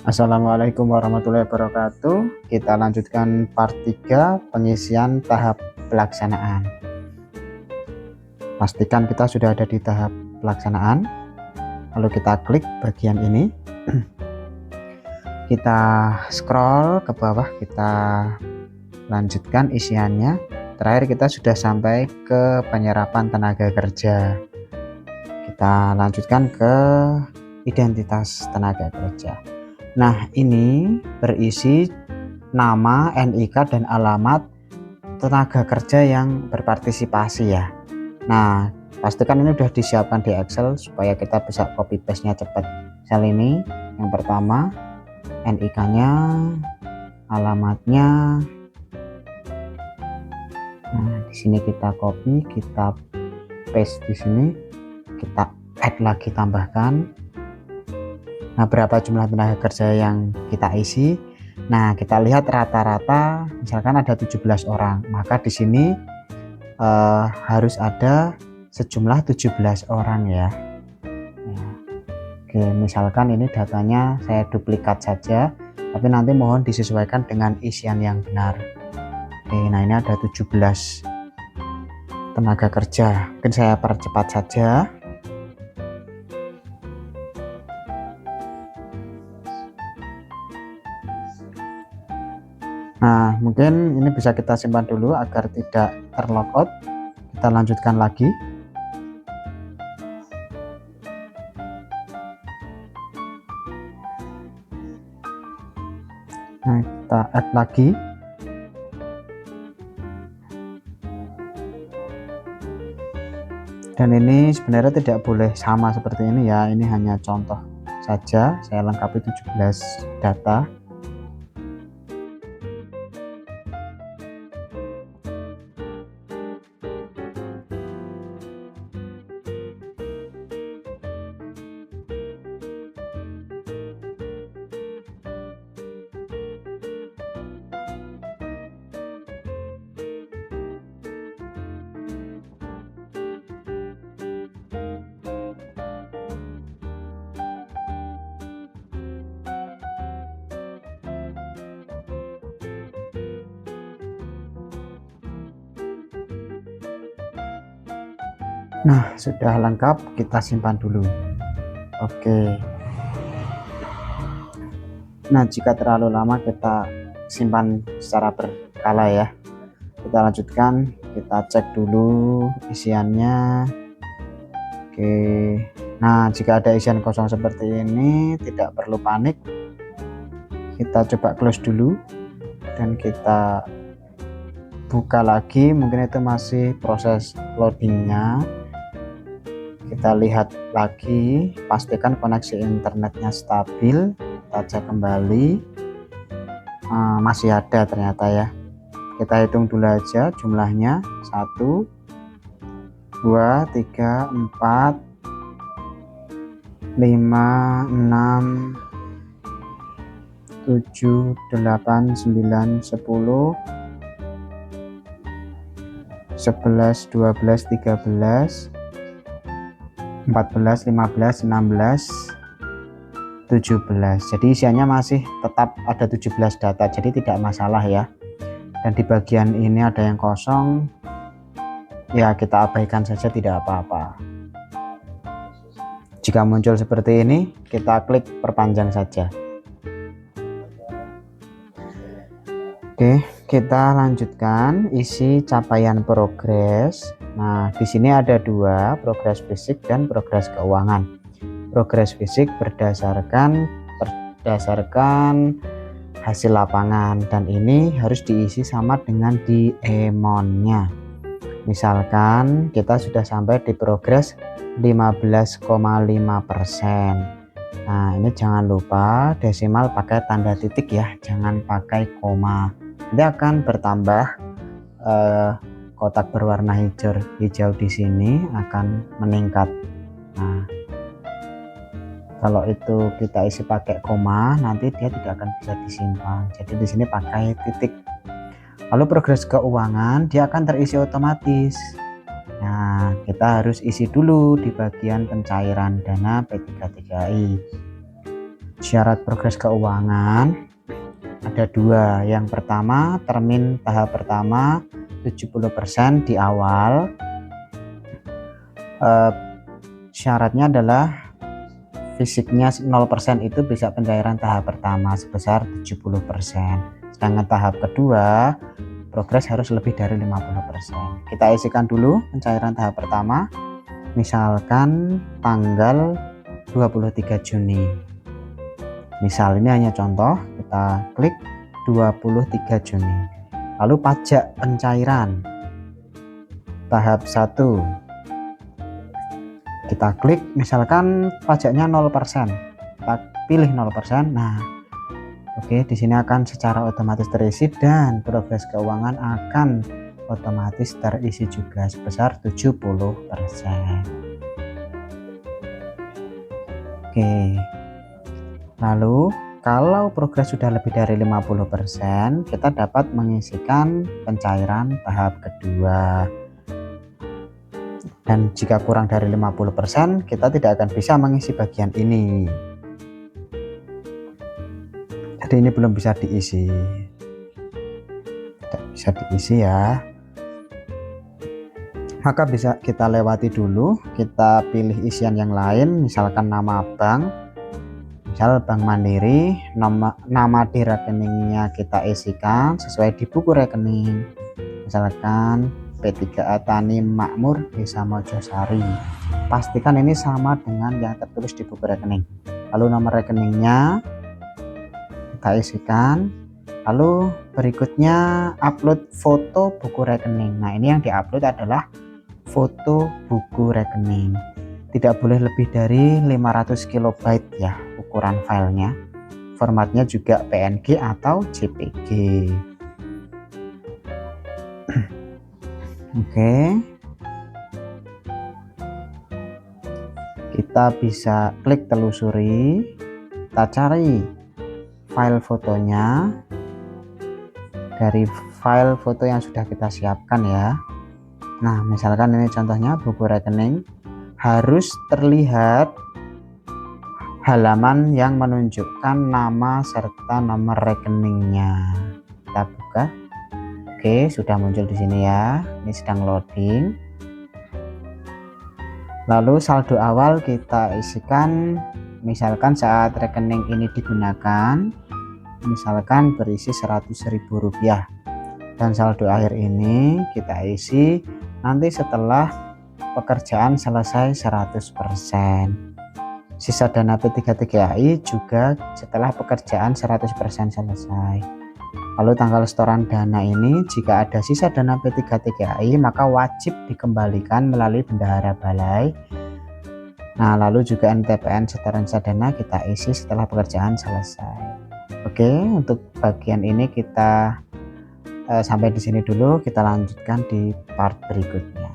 Assalamualaikum warahmatullahi wabarakatuh. Kita lanjutkan part 3 pengisian tahap pelaksanaan. Pastikan kita sudah ada di tahap pelaksanaan. Lalu kita klik bagian ini. Kita scroll ke bawah, kita lanjutkan isiannya. Terakhir kita sudah sampai ke penyerapan tenaga kerja. Kita lanjutkan ke identitas tenaga kerja. Nah, ini berisi nama, NIK, dan alamat tenaga kerja yang berpartisipasi ya. Nah, pastikan ini sudah disiapkan di Excel supaya kita bisa copy paste-nya cepat. Sel ini yang pertama, NIK-nya, alamatnya. Nah, di sini kita copy, kita paste di sini, kita add lagi, tambahkan. Nah, berapa jumlah tenaga kerja yang kita isi? Nah, kita lihat rata-rata misalkan ada 17 orang, maka di sini harus ada sejumlah 17 orang ya. Oke, misalkan ini datanya saya duplikat saja, tapi nanti mohon disesuaikan dengan isian yang benar. Oke, nah ini ada 17 tenaga kerja. Mungkin saya percepat saja. Nah, mungkin ini bisa kita simpan dulu agar tidak terlogout. Kita lanjutkan lagi. Nah, kita add lagi. Dan ini sebenarnya tidak boleh sama seperti ini ya. Ini hanya contoh saja. Saya lengkapi 17 data. Nah, sudah lengkap, kita simpan dulu. Oke. Nah, jika terlalu lama kita simpan secara berkala ya. Kita lanjutkan, kita cek dulu isiannya. Oke. Nah, jika ada isian kosong seperti ini, tidak perlu panik. Kita coba close dulu dan kita buka lagi. Mungkin itu masih proses loadingnya. Kita lihat lagi, pastikan koneksi internetnya stabil. Kita cek kembali, masih ada ternyata ya. Kita hitung dulu aja jumlahnya, 1 2 3 4 5 6 7 8 9 10 11 12 13 14 15 16 17. Jadi isiannya masih tetap ada 17 data, jadi tidak masalah ya. Dan di bagian ini ada yang kosong, ya kita abaikan saja, tidak apa-apa. Jika muncul seperti ini, kita klik perpanjang saja. Oke, kita lanjutkan isi capaian progres. Nah, di sini ada dua, progres fisik dan progres keuangan. Progres fisik berdasarkan hasil lapangan, dan ini harus diisi sama dengan di EMON-nya. Misalkan kita sudah sampai di progres 15,5%. Nah, ini jangan lupa desimal pakai tanda titik ya, jangan pakai koma. Nanti akan bertambah kotak berwarna hijau di sini akan meningkat. Nah, kalau itu kita isi pakai koma, nanti dia tidak akan bisa disimpan. Jadi di sini pakai titik. Lalu progres keuangan dia akan terisi otomatis. Nah, kita harus isi dulu di bagian pencairan dana P33I. Syarat progres keuangan ada dua. Yang pertama, termin tahap pertama 70% di awal. Syaratnya adalah fisiknya 0% itu bisa pencairan tahap pertama sebesar 70%. Sedangkan tahap kedua progres harus lebih dari 50%. Kita isikan dulu pencairan tahap pertama. Misalkan tanggal 23 Juni. Misal ini hanya contoh, kita klik 23 Juni. Lalu pajak pencairan tahap 1. Kita klik, misalkan pajaknya 0%. Kita pilih 0%. Nah, oke, di sini akan secara otomatis terisi dan progres keuangan akan otomatis terisi juga sebesar 70%. Oke. Lalu kalau progres sudah lebih dari 50%, kita dapat mengisikan pencairan tahap kedua. Dan jika kurang dari 50%, kita tidak akan bisa mengisi bagian ini. Jadi ini belum bisa diisi. Tidak bisa diisi ya. Maka bisa kita lewati dulu, kita pilih isian yang lain, misalkan nama bank. Misal Bank Mandiri, nama di rekeningnya kita isikan sesuai di buku rekening. Misalkan P3A Tani Makmur Desa Mojosari. Pastikan ini sama dengan yang tertulis di buku rekening. Lalu nomor rekeningnya kita isikan. Lalu berikutnya upload foto buku rekening. Nah, ini yang diupload adalah foto buku rekening. Tidak boleh lebih dari 500 KB ya ukuran filenya. Formatnya juga PNG atau JPG. Oke, kita bisa klik telusuri, kita cari file fotonya dari file foto yang sudah kita siapkan ya. Nah, misalkan ini contohnya buku rekening, harus terlihat halaman yang menunjukkan nama serta nomor rekeningnya. Kita buka. Oke, sudah muncul di sini ya. Ini sedang loading. Lalu saldo awal kita isikan, misalkan saat rekening ini digunakan, misalkan berisi Rp100.000. Dan saldo akhir ini kita isi nanti setelah pekerjaan selesai 100%. Sisa dana P3TGAI juga setelah pekerjaan 100% selesai. Lalu tanggal setoran dana ini, jika ada sisa dana P3TGAI maka wajib dikembalikan melalui bendahara balai. Nah, lalu juga NTPN setoran sisa dana kita isi setelah pekerjaan selesai. Oke, untuk bagian ini kita sampai di sini dulu, kita lanjutkan di part berikutnya.